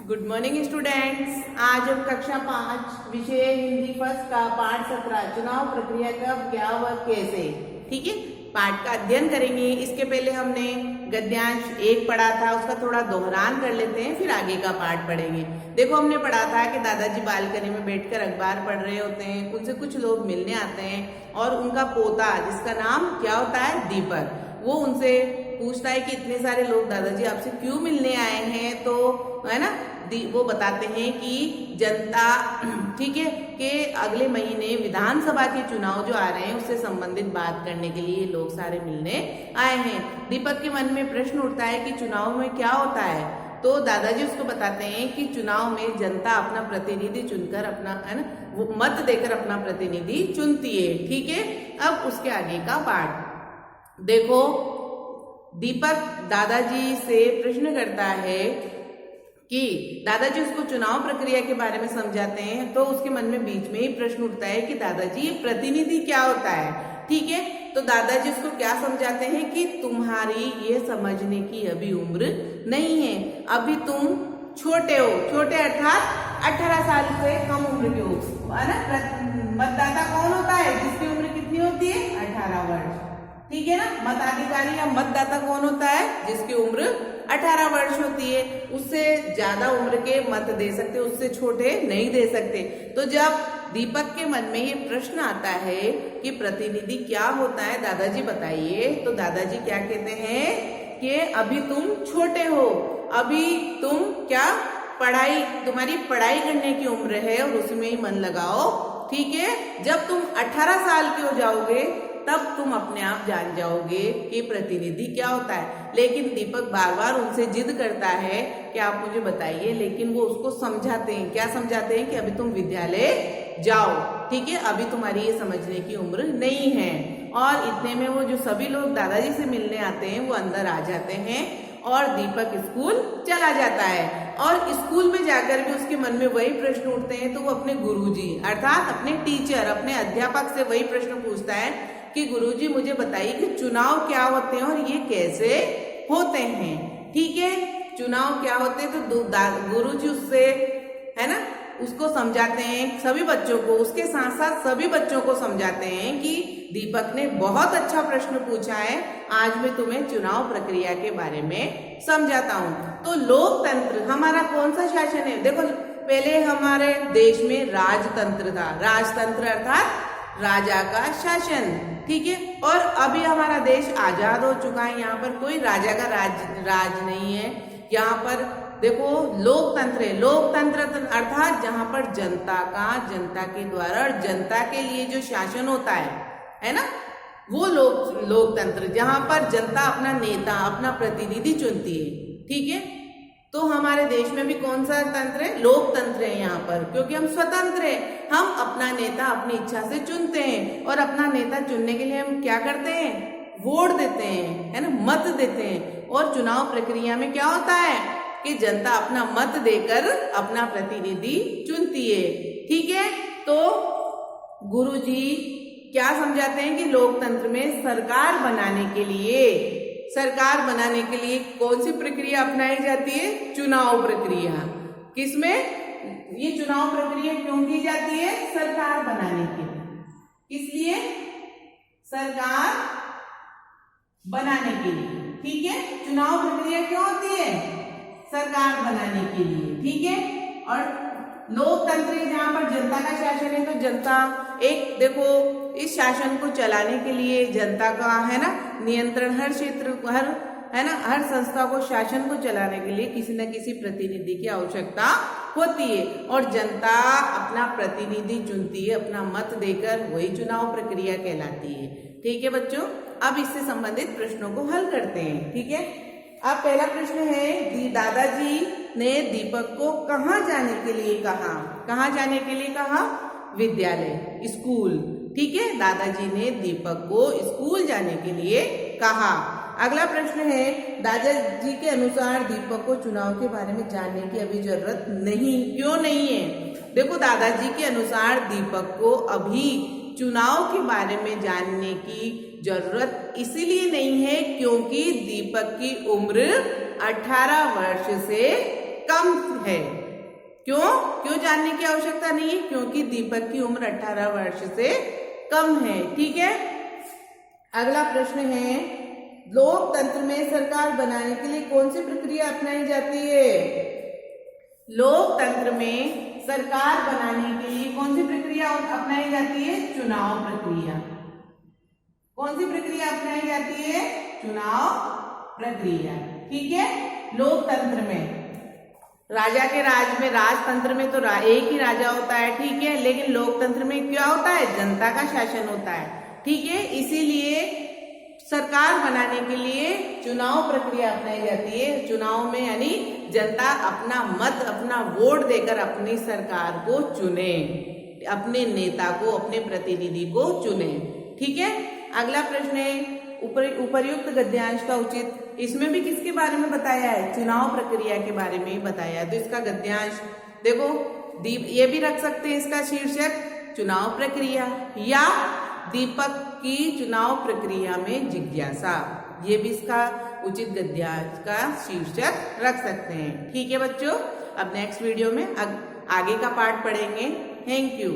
Good morning students. आज हम कक्षा 5 विषय हिंदी फर्स्ट का पाठ 17 चुनाव प्रक्रिया कब क्या व कैसे, ठीक है, पाठ का अध्ययन करेंगे। इसके पहले हमने गद्यांश 1 पढ़ा था, उसका थोड़ा दोहरान कर लेते हैं, फिर आगे का पाठ पढ़ेंगे। देखो, हमने पढ़ा था कि दादाजी बालकनी में बैठकर अखबार पढ़ रहे होते हैं, उनसे कुछ लोग मिलने आते हैं और उनका पोता, जिसका नाम क्या होता है, दीपक, वो उनसे पूछता है कि इतने सारे लोग दादाजी आपसे क्यों मिलने आए हैं। तो है ना, वो बताते हैं कि जनता, ठीक है, कि अगले महीने विधानसभा के चुनाव जो आ रहे हैं उससे संबंधित बात करने के लिए लोग सारे मिलने आए हैं। दीपक के मन में प्रश्न उठता है कि चुनाव में क्या होता है। तो दादाजी उसको बताते हैं कि चुनाव में जनता अपना प्रतिनिधि चुनकर, अपना, है ना, वो मत देकर अपना प्रतिनिधि चुनती है। ठीक है, अब उसके आगे का पाठ देखो। दीपक दादाजी से प्रश्न करता है कि दादाजी उसको चुनाव प्रक्रिया के बारे में समझाते हैं। तो उसके मन में बीच में ही प्रश्न उठता है कि दादाजी ये प्रतिनिधि क्या होता है। ठीक है, तो दादाजी उसको क्या समझाते हैं कि तुम्हारी ये समझने की अभी उम्र नहीं है, अभी तुम छोटे हो। छोटे अर्थात 18 साल से कम उम्र के हो, है ना। मतदाता कौन होता है, जिसकी उम्र कितनी होती है, 18 वर्ष। ठीक है ना। मताधिकारी या मतदाता कौन होता है, जिसकी उम्र 18 वर्ष होती है। उससे ज्यादा उम्र के मत दे सकते, उससे छोटे नहीं दे सकते। तो जब दीपक के मन में ये प्रश्न आता है कि प्रतिनिधि क्या होता है, दादाजी बताइए, तो दादाजी क्या कहते हैं कि अभी तुम छोटे हो, अभी तुम क्या, पढ़ाई, तुम्हारी पढ़ाई करने की उम्र है और उसमें ही मन लगाओ। ठीक है, जब तुम 18 साल के हो जाओगे तब तुम अपने आप जान जाओगे कि प्रतिनिधि क्या होता है। लेकिन दीपक बार बार उनसे जिद करता है कि आप मुझे बताइए, लेकिन वो उसको समझाते हैं। क्या समझाते हैं कि अभी तुम विद्यालय जाओ, ठीक है, अभी तुम्हारी ये समझने की उम्र नहीं है। और इतने में वो जो सभी लोग दादाजी से मिलने आते हैं वो अंदर आ जाते हैं और दीपक स्कूल चला जाता है। और स्कूल में जाकर भी उसके मन में वही प्रश्न उठते हैं। तो वो अपने गुरुजी अर्थात अपने टीचर, अपने अध्यापक से वही प्रश्न पूछता है कि गुरुजी मुझे बताइए कि चुनाव क्या होते हैं और ये कैसे होते हैं। ठीक है, चुनाव क्या होते हैं। तो गुरुजी उससे, है ना, उसको समझाते हैं, सभी बच्चों को, उसके साथ साथ सभी बच्चों को समझाते हैं कि दीपक ने बहुत अच्छा प्रश्न पूछा है, आज मैं तुम्हें चुनाव प्रक्रिया के बारे में समझाता हूँ। तो लोकतंत्र हमारा कौन सा शासन है। देखो, पहले हमारे देश में राजतंत्र था, राजतंत्र अर्थात राजा का शासन। ठीक है, और अभी हमारा देश आजाद हो चुका है, यहाँ पर कोई राजा का राज नहीं है। यहाँ पर देखो लोकतंत्र है। लोकतंत्र अर्थात जहाँ पर जनता का, जनता के द्वारा और जनता के लिए जो शासन होता है ना, वो लोकतंत्र, जहाँ पर जनता अपना नेता, अपना प्रतिनिधि चुनती है। ठीक है, तो हमारे देश में भी कौन सा तंत्र है, लोकतंत्र है यहाँ पर, क्योंकि हम स्वतंत्र हैं। हम अपना नेता अपनी इच्छा से चुनते हैं और अपना नेता चुनने के लिए हम क्या करते हैं, वोट देते हैं, है ना, मत देते हैं। और चुनाव प्रक्रिया में क्या होता है कि जनता अपना मत देकर अपना प्रतिनिधि चुनती है। ठीक है, तो गुरुजी क्या समझाते हैं कि लोकतंत्र में सरकार बनाने के लिए कौन सी प्रक्रिया अपनाई जाती है, चुनाव प्रक्रिया। किसमें ये चुनाव प्रक्रिया क्यों की जाती है, सरकार बनाने के लिए। इसलिए सरकार बनाने के लिए, ठीक है, चुनाव प्रक्रिया क्यों होती है, सरकार बनाने के लिए। ठीक है, और लोकतंत्र जहाँ पर जनता का शासन है, तो जनता एक, देखो, इस शासन को चलाने के लिए जनता का, है ना, नियंत्रण, हर क्षेत्र, हर, है ना, हर संस्था को, शासन को चलाने के लिए किसी न किसी प्रतिनिधि की आवश्यकता होती है। और जनता अपना प्रतिनिधि चुनती है अपना मत देकर, वही चुनाव प्रक्रिया कहलाती है। ठीक है बच्चों, अब इससे संबंधित प्रश्नों को हल करते हैं। ठीक है, अब पहला प्रश्न है, दादाजी ने दीपक को कहाँ जाने के लिए कहा। कहाँ जाने के लिए कहा, विद्यालय, स्कूल। ठीक है, दादाजी ने दीपक को स्कूल जाने के लिए कहा। अगला प्रश्न है, दादाजी के अनुसार दीपक को चुनाव के बारे में जानने की अभी जरूरत नहीं, क्यों नहीं है। देखो, दादाजी के अनुसार दीपक को अभी चुनाव के बारे में जानने की जरूरत इसलिए नहीं है क्योंकि दीपक की उम्र 18 वर्ष से कम है। क्यों जानने की आवश्यकता नहीं है? क्योंकि दीपक की उम्र 18 वर्ष से कम है। ठीक है, अगला प्रश्न है, लोकतंत्र में सरकार बनाने के लिए कौन सी प्रक्रिया अपनाई जाती है? लोकतंत्र में सरकार बनाने के लिए कौन सी प्रक्रिया अपनाई जाती है? चुनाव प्रक्रिया। कौन सी प्रक्रिया अपनाई जाती है? चुनाव प्रक्रिया। ठीक है, लोकतंत्र में राजा के राज में, राजतंत्र में तो एक ही राजा होता है, ठीक है, लेकिन लोकतंत्र में क्या होता है? जनता का शासन होता है। ठीक है, इसीलिए सरकार बनाने के लिए चुनाव प्रक्रिया अपनाई जाती है। चुनाव में यानी जनता अपना मत, अपना वोट देकर अपनी सरकार को चुने, अपने नेता को, अपने प्रतिनिधि को चुने। ठीक है, अगला प्रश्न है, उपर्युक्त गद्यांश का उचित, इसमें भी किसके बारे में बताया है? चुनाव प्रक्रिया के बारे में ही बताया है। तो इसका गद्यांश देखो, ये भी रख सकते हैं, इसका शीर्षक चुनाव प्रक्रिया या दीपक की चुनाव प्रक्रिया में जिज्ञासा, ये भी इसका उचित गद्यांश का शीर्षक रख सकते हैं। ठीक है बच्चों, अब नेक्स्ट वीडियो में आगे का पार्ट पढ़ेंगे। Thank you.